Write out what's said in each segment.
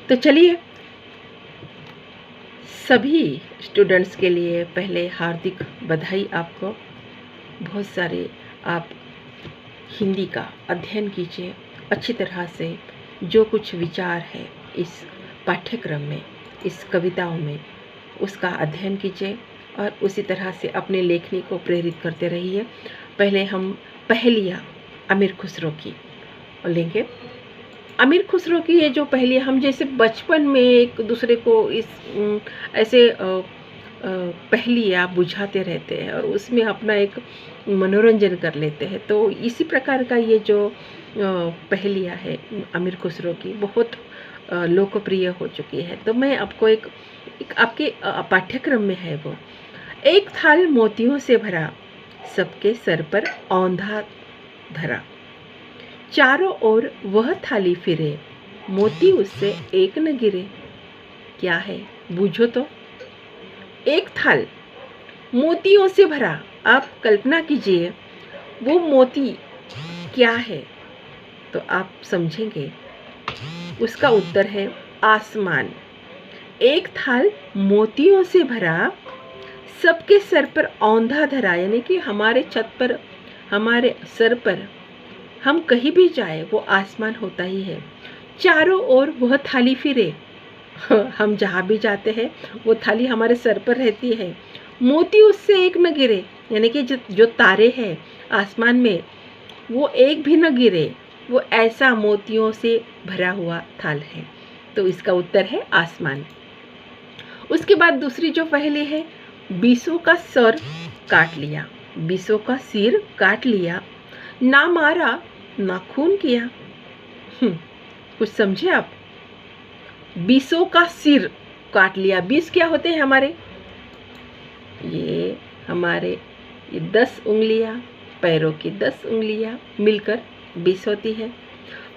तो चलिए, सभी स्टूडेंट्स के लिए पहले हार्दिक बधाई आपको। बहुत सारे आप हिंदी का अध्ययन कीजिए अच्छी तरह से। जो कुछ विचार है इस पाठ्यक्रम में, इस कविताओं में, उसका अध्ययन कीजिए और उसी तरह से अपने लेखनी को प्रेरित करते रहिए। पहले हम पहेलियाँ अमीर खुसरो की लेंगे। अमीर खुसरो की ये जो पहेलियाँ, हम जैसे बचपन में एक दूसरे को इस ऐसे पहेलियाँ बुझाते रहते हैं और उसमें अपना एक मनोरंजन कर लेते हैं। तो इसी प्रकार का ये जो पहेलियाँ है अमीर खुसरो की बहुत लोकप्रिय हो चुकी है। तो मैं आपको एक आपके पाठ्यक्रम में है वो। एक थाल मोतियों से भरा, सबके सर पर औंधा धरा, चारों ओर वह थाली फिरे, मोती उससे एक न गिरे। क्या है, बूझो तो। एक थाल मोतियों से भरा, आप कल्पना कीजिए वो मोती क्या है, तो आप समझेंगे। उसका उत्तर है आसमान। एक थाल मोतियों से भरा, सबके सर पर औंधा धरा, यानी कि हमारे छत पर, हमारे सर पर, हम कहीं भी जाए वो आसमान होता ही है। चारों ओर वह थाली फिरे, हम जहाँ भी जाते हैं वो थाली हमारे सर पर रहती है। मोती उससे एक न गिरे, यानी कि जो तारे हैं आसमान में वो एक भी न गिरे। वो ऐसा मोतियों से भरा हुआ थाल है। तो इसका उत्तर है आसमान। उसके बाद दूसरी जो पहेली है, बीसों का सर काट लिया, बीसों का सिर काट लिया, ना मारा ना खून किया। कुछ समझे आप? बीसों का सिर काट लिया। 20 क्या होते हैं हमारे? ये हमारे 10 उंगलियां, पैरों की 10 उंगलियां मिलकर 20 होती है।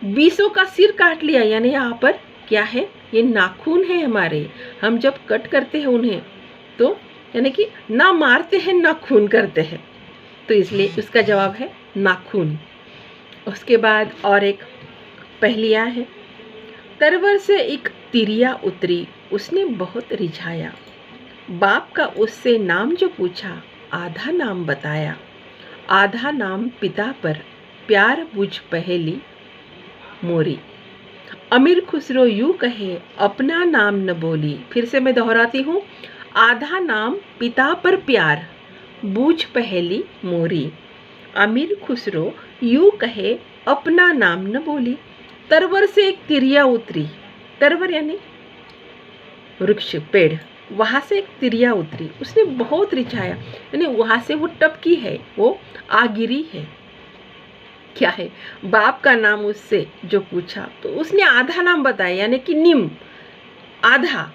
बीसों का सिर काट लिया, यानी यहाँ पर क्या है, ये नाखून है हमारे। हम जब कट करते हैं उन्हें, तो यानी कि ना मारते हैं ना खून करते हैं, तो इसलिए उसका जवाब है नाखून। उसके बाद और एक पहेलियाँ है। तरवर से एक तिरिया उतरी, उसने बहुत रिझाया, बाप का उससे नाम जो पूछा, आधा नाम बताया, आधा नाम पिता पर, प्यार बुझ पहेली मोरी। अमीर खुसरो यूं कहे, अपना नाम न बोली। फिर से मैं दोहराती हूँ, आधा नाम पिता पर प्यार, बूझ पहेली मोरी। अमीर खुसरो यूं कहे, अपना नाम न बोली। तरवर से एक तिरिया उतरी, तरवर यानी वृक्ष, पेड़, वहां से एक तिरिया उतरी, उसने बहुत रिझाया, यानी वहां से वो टपकी है, वो आ गिरी है। क्या है, बाप का नाम उससे जो पूछा, तो उसने आधा नाम बताया, यानी कि नीम, आधा,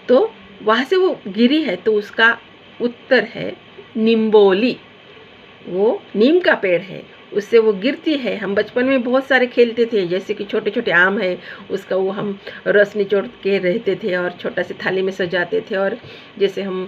तो वहां से वो गिरी है, तो उसका उत्तर है निम्बोली। वो नीम का पेड़ है, उससे वो गिरती है। हम बचपन में बहुत सारे खेलते थे, जैसे कि छोटे छोटे आम है, उसका वो हम रस निचोड़ के रहते थे और छोटा सी थाली में सजाते थे, और जैसे हम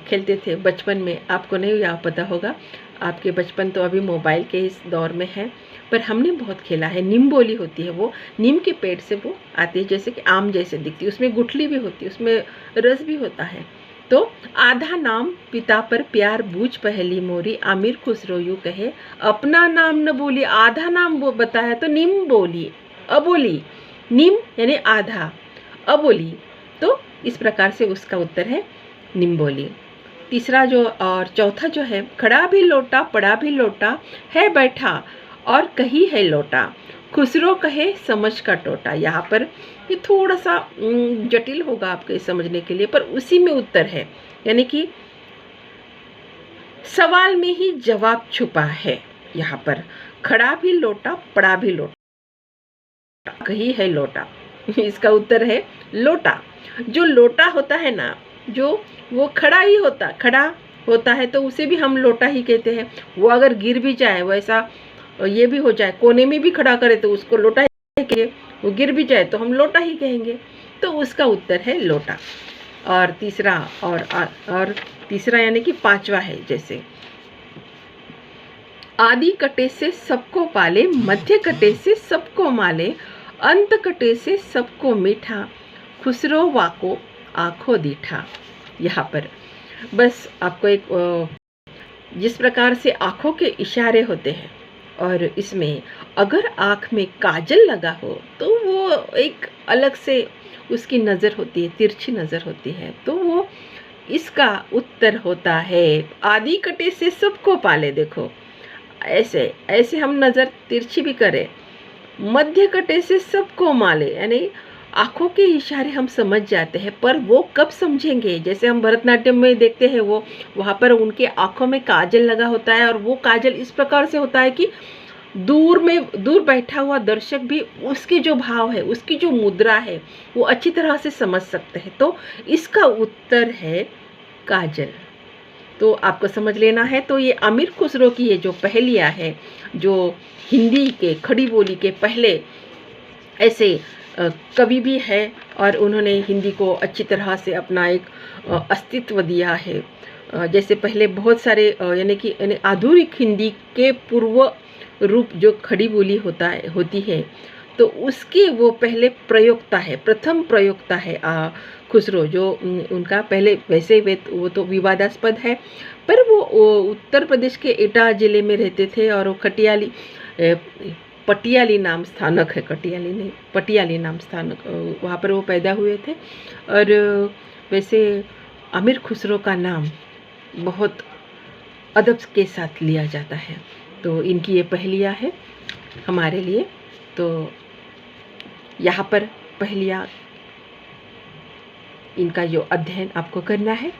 खेलते थे बचपन में। आपको नहीं याद पता होगा, आपके बचपन तो अभी मोबाइल के इस दौर में है, पर हमने बहुत खेला है। निम्बोली होती है, वो नीम के पेड़ से वो आती है, जैसे कि आम जैसे दिखती है, उसमें गुठली भी होती है, उसमें रस भी होता है। तो आधा नाम पिता पर प्यार बूझ पहेली मोरी। आमिर खुसरो यूं कहे, अपना नाम न बोली, आधा नाम वो बताया, तो नीम बोली, अबोली। नीम यानी आधा, अबोली, तो इस प्रकार से उसका उत्तर है निम्बोली। तीसरा जो और चौथा जो है, खड़ा भी लोटा पड़ा भी लोटा, है बैठा और कही है लोटा, खुसरो कहे समझ का टोटा। यहाँ पर ये थोड़ा सा जटिल होगा आपके समझने के लिए, पर उसी में उत्तर है, यानी कि सवाल में ही जवाब छुपा है। यहाँ पर खड़ा भी लोटा पड़ा भी लोटा, कही है लोटा, इसका उत्तर है लोटा। जो लोटा होता है ना, जो वो खड़ा ही खड़ा होता है, तो उसे भी हम लोटा ही कहते हैं। वो अगर गिर भी जाए, वैसा ये भी हो जाए, कोने में भी खड़ा करे, तो उसको लोटा ही कहेंगे। वो गिर भी जाए तो हम लोटा ही कहेंगे। तो उसका उत्तर है लोटा। और तीसरा और तीसरा यानी कि पांचवा है, जैसे आदि कटे से सबको पाले, मध्य कटे से सबको माले, अंत कटे से सबको मीठा, खुसरो वाको आँखों दीठा। यहाँ पर बस आपको एक जिस प्रकार से आँखों के इशारे होते हैं और इसमें अगर आँख में काजल लगा हो तो वो एक अलग से उसकी नज़र होती है, तिरछी नज़र होती है। तो वो इसका उत्तर होता है आदि कटे से सबको पाले। देखो ऐसे ऐसे हम नज़र तिरछी भी करें, मध्य कटे से सबको माले, यानी आँखों के इशारे हम समझ जाते हैं, पर वो कब समझेंगे? जैसे हम भरतनाट्यम में देखते हैं, वो वहाँ पर उनके आँखों में काजल लगा होता है और वो काजल इस प्रकार से होता है कि दूर बैठा हुआ दर्शक भी उसके जो भाव है, उसकी जो मुद्रा है, वो अच्छी तरह से समझ सकते हैं। तो इसका उत्तर है काजल। तो आपको समझ लेना है। तो ये अमीर खुसरो की ये जो पहेलियाँ है, जो हिंदी के खड़ी बोली के पहले ऐसे कवि भी है और उन्होंने हिंदी को अच्छी तरह से अपना एक अस्तित्व दिया है। जैसे पहले बहुत सारे यानी आधुनिक हिंदी के पूर्व रूप जो खड़ी बोली होती है, तो उसकी वो पहले प्रयोक्ता है, प्रथम प्रयोक्ता है खुसरो। जो उनका पहले वैसे वो तो विवादास्पद है, पर वो उत्तर प्रदेश के एटा जिले में रहते थे और वो पटियाली नाम स्थानक है, कटियाली नहीं, पटियाली नाम स्थानक, वहाँ पर वो पैदा हुए थे। और वैसे अमीर खुसरो का नाम बहुत अदब के साथ लिया जाता है। तो इनकी ये पहेलियाँ है हमारे लिए। तो यहाँ पर पहेलियाँ, इनका जो अध्ययन आपको करना है